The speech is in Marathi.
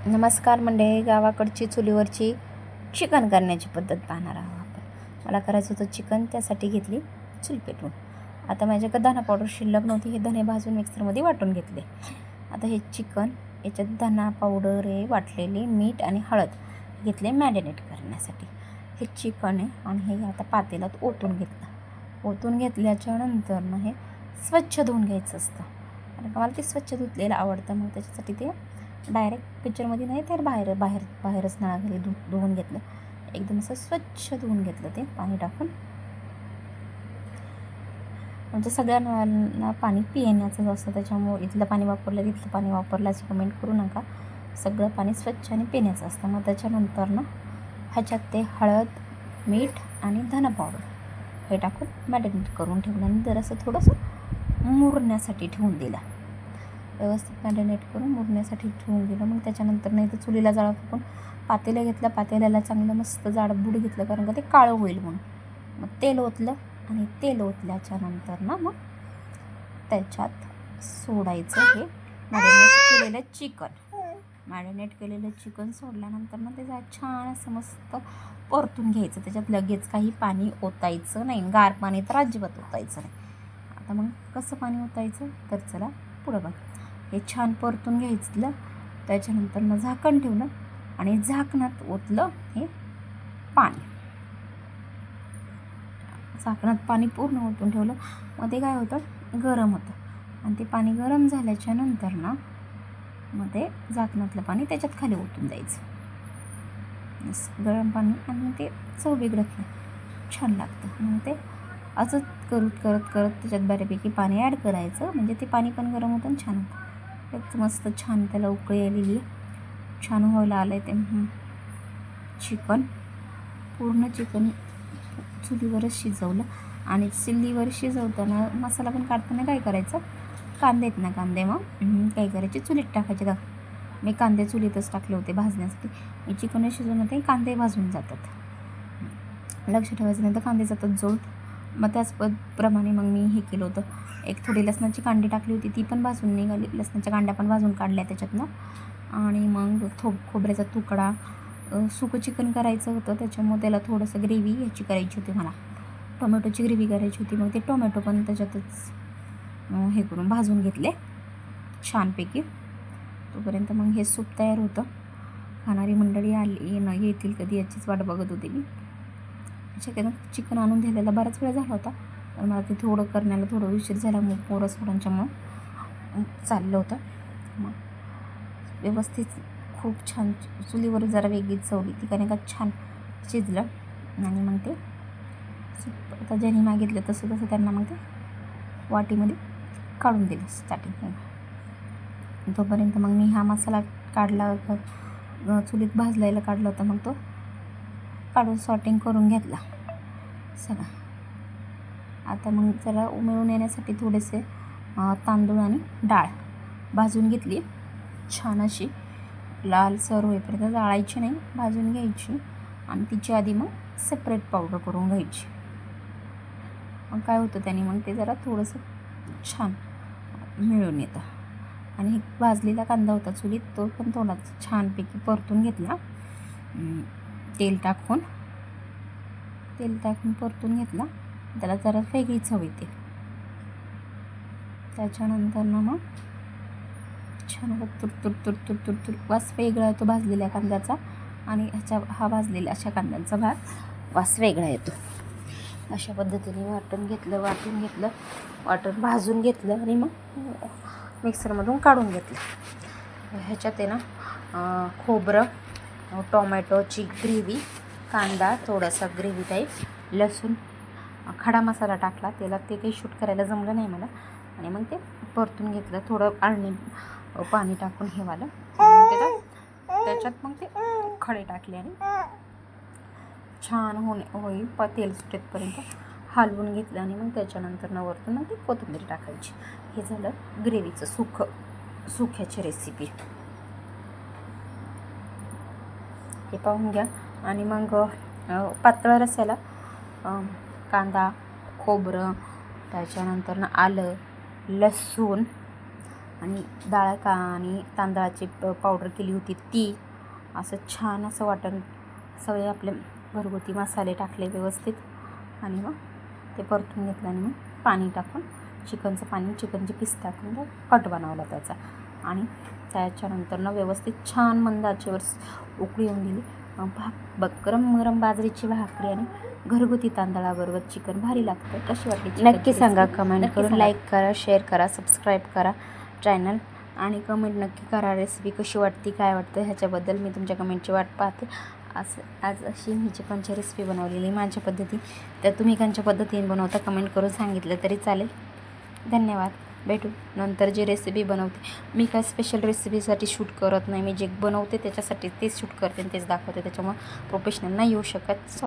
नमस्कार मंडळी, गावाकडची चुलीवरची चिकन करण्याची पद्धत पाहणार आहोत आपण. मला करायचं होतं चिकन, त्यासाठी घेतली चूल पेटवून. आता माझ्याकडे धना पावडर शिल्लक नव्हती, हे धने भाजून मिक्सरमध्ये वाटून घेतले. आता हे चिकन, याच्यात धना पावडर आहे वाटलेली, मीठ आणि हळद घेतले मॅरिनेट करण्यासाठी. हे चिकन आहे आणि हे आता पातेल्यात ओतून घेतलं. ओतून घेतल्याच्या नंतर ना हे स्वच्छ धुवून घ्यायचं असतं. आणि मला ते स्वच्छ धुतलेलं आवडतं, मग त्याच्यासाठी ते डायरेक्ट पिक्चरमध्ये नाही तर बाहेरच नळाखाली धुवून घेतलं. एकदम असं स्वच्छ धुवून घेतलं ते पाणी टाकून. म्हणजे सगळ्या नळांना पाणी पिण्याचं असतं, त्याच्यामुळे इथलं पाणी वापरलं तिथलं पाणी वापरलं अशी कमेंट करू नका. सगळं पाणी स्वच्छ आणि पिण्याचं असतं. मग त्याच्यानंतर ना ह्याच्यात ते हळद, मीठ आणि धना पावडर हे टाकून मॅरिनेट करून ठेवलं आणि जरासं थोडंसं मुरण्यासाठी ठेवून दिलं. व्यवस्थित मॅरिनेट करून मुरण्यासाठी ठेवून दिलं. मग त्याच्यानंतर नाही तर चुलीला जाळा फुकून पातेलं घेतलं. पातेल्याला चांगलं मस्त जाड बुड घेतलं, कारण का ते काळं होईल म्हणून. मग तेल ओतलं आणि तेल ओतल्याच्या नंतर ना मग त्याच्यात सोडायचं हे मॅरिनेट केलेलं चिकन सोडल्यानंतर मग ते छान असं मस्त परतून घ्यायचं. त्याच्यात लगेच काही पाणी ओतायचं नाही, गार पाणी तर अजिबात ओतायचं नाही. आता मग कसं पाणी ओतायचं तर चला पुढं बघा. हे छान परतून घ्यायचं. त्याच्यानंतर मग झाकण ठेवलं आणि झाकणात ओतलं हे पाणी. झाकणात पाणी पूर्ण ओतून ठेवलं. मग ते काय होतं, गरम होतं. आणि ते पाणी गरम झाल्याच्या नंतर ना मग ते झाकणातलं पाणी त्याच्यात खाली ओतून जायचं. गरम पाणी आणि ते चव बिघडत नाही, छान लागतं. मग ते असंच करत त्याच्यात बऱ्यापैकी पाणी ॲड करायचं, म्हणजे ते पाणी पण गरम होतं आणि छान होतं. एक मस्त छान त्याला उकळी आलेली आहे, छान व्हायला आलं आहे ते चिकन. पूर्ण चिकन चुलीवरच शिजवलं. आणि चुलीवर शिजवताना मसाला पण काढताना काय करायचं, कांदे आहेत ना, कांदे मग काय करायचे चुलीत टाकायचे. मी कांदे चुलीतच टाकले होते भाजण्यासाठी. मी चिकन शिजवण्यातही कांदे भाजून जातात, लक्ष ठेवायचं नाही तर कांदे जातात जळून. मग त्याच प्रमाणे मग मी हे केलं होतं, एक थोडी लसणाची कांडी टाकली होती, ती पण भाजून निघाली. लसणाच्या कांड्या पण भाजून काढल्या त्याच्यातनं. आणि मग खोबऱ्याचा तुकडा, सुकं चिकन करायचं होतं, त्याच्यामुळे त्याला थोडंसं ग्रेव्ही ह्याची करायची होती मला, टोमॅटोची ग्रेव्ही करायची होती. मग ते टोमॅटो पण त्याच्यातच हे करून भाजून घेतले छानपैकी. तोपर्यंत मग हे सूप तयार होतं. खाणारी मंडळी येतील कधी याचीच वाट बघत होते मी. चिकन आणून दिलेला बराच वेळ झाला होता, पण मला ते थोडं करण्याला थोडं उशीर झाला, मग पोरं सोडांच्यामुळं चाललं होतं. मग व्यवस्थित खूप छान चुलीवर जरा वेगळीच चवली ती, कारण का छान शिजलं. आणि मग ते आता ज्यांनी मागितलं तसं त्यांना मग ते वाटीमध्ये काढून दिलं स्टार्टिंग. तोपर्यंत मग मी हा मसाला काढला, चुलीत भाजलेला काढला होता, मग तो काढून सॉर्टिंग करून घेतला सगळा. आता मग जरा उमळून येण्यासाठी थोडेसे तांदूळ आणि डाळ भाजून घेतली छान अशी, लालसर होईपर्यंत जाळायची नाही, भाजून घ्यायची. आणि तिची आधी मग सेपरेट पावडर करून घ्यायची. मग काय होतं त्याने, मग ते जरा थोडंसं छान मिळून येतं. आणि हे भाजलेला कांदा होता चुलीत, तो पण थोडा छानपैकी परतून घेतला. तेल टाकून परतून घेतला. त्याला जरा वेगळी चव येते. त्याच्यानंतर ना मग छान तुर वास वेगळा येतो भाजलेल्या कांद्याचा, आणि हा भाजलेला अशा कांद्यांचा वास वेगळा येतो. अशा पद्धतीने वाटून घेतलं, भाजून घेतलं आणि मग मिक्सरमधून काढून घेतलं. ह्याच्यात आहे ना खोबरं, टोमॅटोची ग्रेव्ही, कांदा थोडासा ग्रेव्ही टाईप, लसूण, खडा मसाला टाकला. त्याला ते काही शूट करायला जमलं नाही मला. आणि मग ते परतून घेतलं, थोडं पाणी टाकून हे वालं. त्याच्यात मग ते खडे टाकले आणि छान होईल तेल सुटेपर्यंत हलवून घेतलं. आणि मग त्याच्यानंतर वरतून मग ती कोथिंबीर टाकायची. हे झालं ग्रेव्हीचं सुक्याची रेसिपी. हे पाहून घ्या. आणि मग पातळ रस्याला कांदा, खोबरं, त्याच्यानंतर आलं, लसूण, आणि डाळ का आणि तांदळाची पावडर केली होती ती. असं छान असं वाटण सगळे आपले घरगुती मसाले टाकले व्यवस्थित आणि मग ते परतून घेतलं आणि मग पाणी टाकून चिकनचं पाणी चिकनचे पीस टाकून कट बनवला त्याचा आणि त्याच्यानंतर व्यवस्थित छान मंद आचेवर उकळी येऊन दिली. गरम गरम बाजरीची भाकरी आणि घरगुती तांदळाबरोबर चिकन भारी लागतं. कशी वाटली नक्की सांगा, कमेंट करून लाईक करा, शेअर करा, सबस्क्राईब करा चॅनल आणि कमेंट नक्की करा रेसिपी कशी वाटते काय वाटतं ह्याच्याबद्दल. मी तुमच्या कमेंटची वाट पाहते. आज अशी मी चिकनची रेसिपी बनवलेली माझ्या पद्धती. तर तुम्ही कोणत्या पद्धतीने बनवता कमेंट करून सांगितलं तरी चालेल. धन्यवाद. भेटू नंतर जी रेसिपी बनवते. मी काय स्पेशल रेसिपीसाठी शूट करत नाही. मी जे बनवते त्याच्यासाठी तेच शूट करते आणि तेच दाखवते. त्याच्यामुळे प्रोफेशनल नाही येऊ शकत.